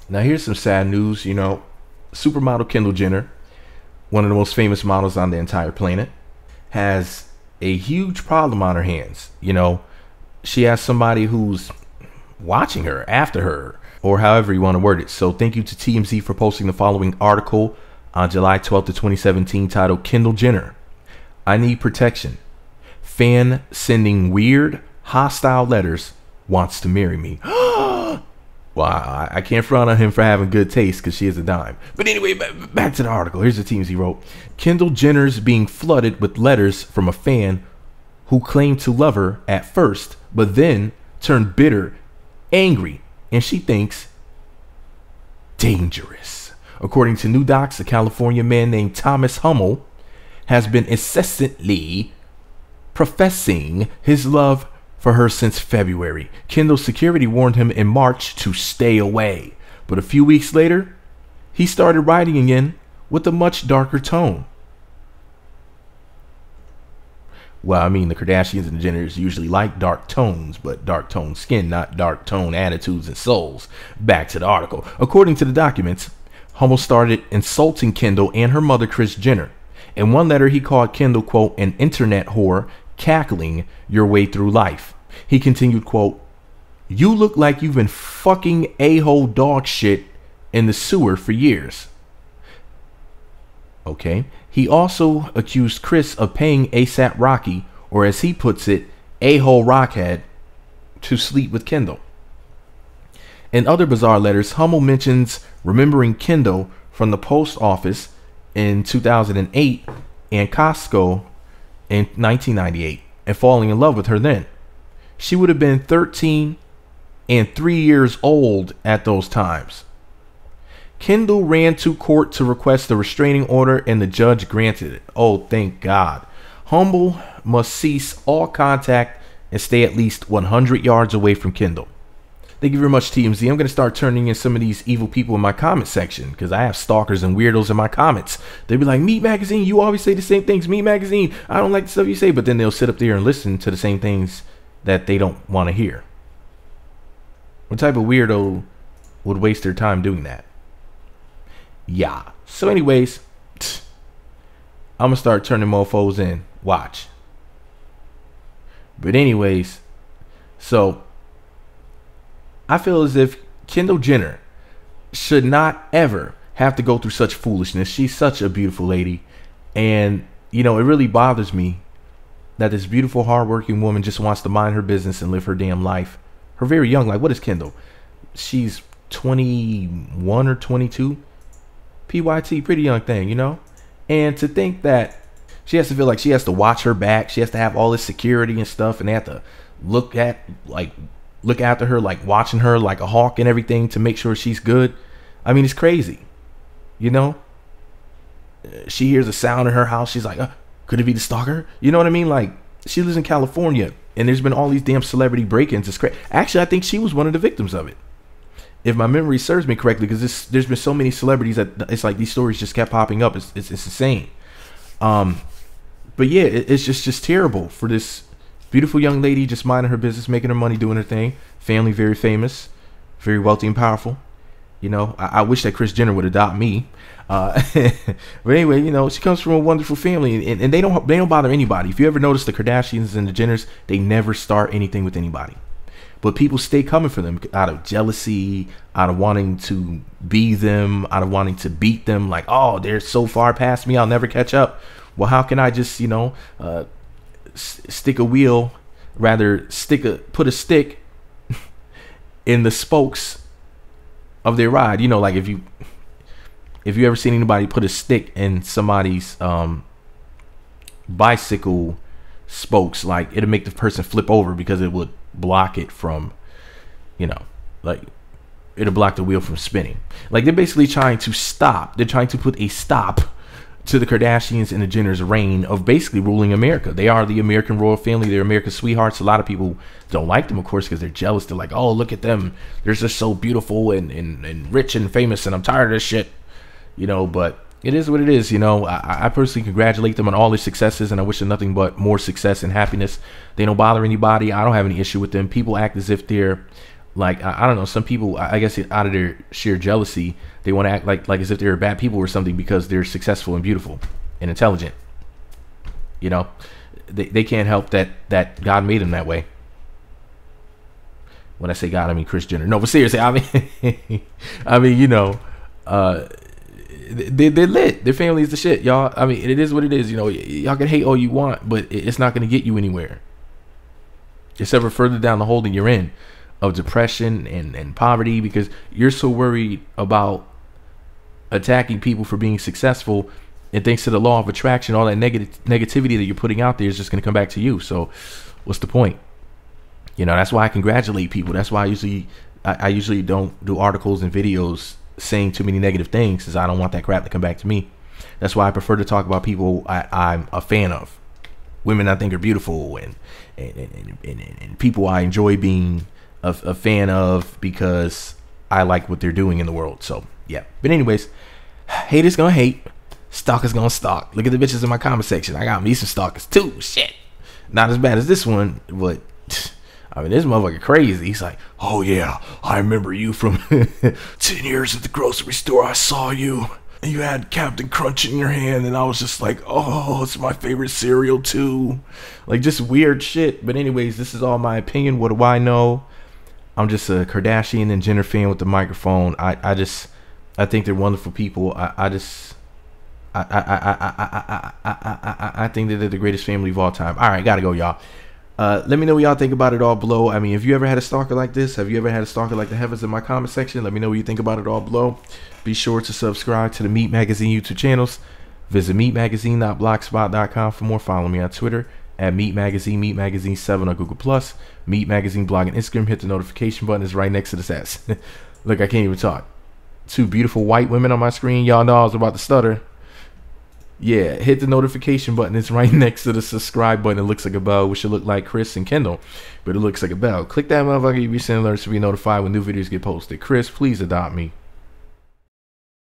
Now here's some sad news. Supermodel Kendall Jenner, one of the most famous models on the entire planet, has a huge problem on her hands. She has somebody who's watching her, after her, or however you want to word it. So thank you to TMZ for posting the following article on July 12th of 2017 titled Kendall Jenner, I Need Protection. Fan sending weird, hostile letters, wants to marry me. Well, I can't front on him for having good taste because she is a dime. But anyway, back to the article. Here's the TMZ wrote. Kendall Jenner's being flooded with letters from a fan who claimed to love her at first, but then turned bitter, angry, and she thinks dangerous. According to New Docs, a California man named Thomas Hummel has been incessantly professing his love for her since February. Kendall's security warned him in March to stay away, but a few weeks later, he started writing again with a much darker tone. Well, I mean, the Kardashians and the Jenners usually like dark tones, but dark tone skin, not dark tone attitudes and souls. Back to the article. According to the documents, Hummel started insulting Kendall and her mother, Kris Jenner. In one letter, he called Kendall, quote, an internet whore, cackling your way through life. He continued, quote, you look like you've been fucking a-hole dog shit in the sewer for years. Okay. He also accused Kris of paying ASAP Rocky, or as he puts it, a-hole rockhead, to sleep with Kendall. In other bizarre letters, Hummel mentions remembering Kendall from the post office in 2008 and Costco in 1998 and falling in love with her then. She would have been 13 and 3 years old at those times. Kendall ran to court to request a restraining order and the judge granted it. Oh, thank God. Hummel must cease all contact and stay at least 100 yards away from Kendall. Thank you very much, TMZ. I'm going to start turning in some of these evil people in my comment section because I have stalkers and weirdos in my comments. They'll be like, Meat Magazine, you always say the same things. Meat Magazine, I don't like the stuff you say. But then they'll sit up there and listen to the same things that they don't want to hear. What type of weirdo would waste their time doing that? Yeah. So anyways, I'm going to start turning mofos in. Watch. But anyways, so I feel as if Kendall Jenner should not ever have to go through such foolishness. She's such a beautiful lady. And, it really bothers me that this beautiful, hardworking woman just wants to mind her business and live her damn life. Her very young life. What is Kendall? She's 21 or 22. PYT, pretty young thing, And to think that she has to feel like she has to watch her back. She has to have all this security and stuff. And they have to look after her, like watching her like a hawk and everything to make sure she's good. I mean, it's crazy. She hears a sound in her house. She's like, could it be the stalker? You know what I mean? Like, she lives in California and there's been all these damn celebrity break-ins. It's crazy. Actually, I think she was one of the victims of it, if my memory serves me correctly, because there's been so many celebrities that it's like these stories just kept popping up. It's insane. But yeah, it's just terrible for this beautiful young lady just minding her business, making her money, doing her thing. Family very famous, very wealthy and powerful. I wish that Kris Jenner would adopt me. But anyway, she comes from a wonderful family, and they don't bother anybody. If you ever notice the Kardashians and the Jenners, they never start anything with anybody. But people stay coming for them out of jealousy, out of wanting to be them, out of wanting to beat them. Like, oh, they're so far past me, I'll never catch up. Well, how can I just, stick a wheel, rather put a stick in the spokes of their ride? Like if you ever seen anybody put a stick in somebody's bicycle spokes, like it'll make the person flip over because it would block it from, like it'll block the wheel from spinning. Like they're basically trying to stop. They're trying to put a stop to the Kardashians and the Jenners' reign of basically ruling America. They are the American royal family. They're America's sweethearts. A lot of people don't like them, of course, because they're jealous. They're like, oh, look at them. They're just so beautiful and rich and famous, and I'm tired of this shit. But it is what it is. I personally congratulate them on all their successes, and I wish them nothing but more success and happiness. They don't bother anybody. I don't have any issue with them. People act as if they're Like I don't know, some people, I guess out of their sheer jealousy, they want to act like as if they're bad people or something because they're successful and beautiful and intelligent. You know, they can't help that God made them that way. When I say God, I mean Kris Jenner. No, but seriously, I mean, I mean, you know, they're lit. Their family is the shit, y'all. I mean, it is what it is. You know, y'all can hate all you want, but it's not going to get you anywhere. It's ever further down the hole that you're in of depression and poverty, because you're so worried about attacking people for being successful, and thanks to the law of attraction, all that negativity that you're putting out there is just going to come back to you. So what's the point? You know, that's why I congratulate people. That's why I usually don't do articles and videos saying too many negative things, because I don't want that crap to come back to me. That's why I prefer to talk about people I'm a fan of, women I think are beautiful, and people I enjoy being a fan of because I like what they're doing in the world. So yeah, but anyways, haters gonna hate, stalkers gonna stalk. Look at the bitches in my comment section. I got me some stalkers too. Shit, not as bad as this one, but I mean, this motherfucker crazy. He's like, oh yeah, I remember you from 10 years at the grocery store. I saw you. You had Captain Crunch in your hand, and I was just like, oh, it's my favorite cereal too. Like, just weird shit. But anyways, this is all my opinion. What do I know? I'm just a Kardashian and Jenner fan with the microphone. I think they're wonderful people. I think that they're the greatest family of all time. All right, gotta go, y'all. Let me know what y'all think about it all below. I mean, have you ever had a stalker like this? Have you ever had a stalker like the heavens in my comment section? Let me know what you think about it all below. Be sure to subscribe to the Meat Magazine YouTube channels. Visit meatmagazine.blogspot.com for more. Follow me on Twitter at Meat Magazine, Meat Magazine 7 on Google+, Meat Magazine blog and Instagram. Hit the notification button. It's right next to this ass. Look, I can't even talk. Two beautiful white women on my screen. Y'all know I was about to stutter. Yeah, hit the notification button. It's right next to the subscribe button. It looks like a bell, which should look like Kris and Kendall, but it looks like a bell. Click that motherfucker. You'll be sending alerts to be notified when new videos get posted. Kris, please adopt me.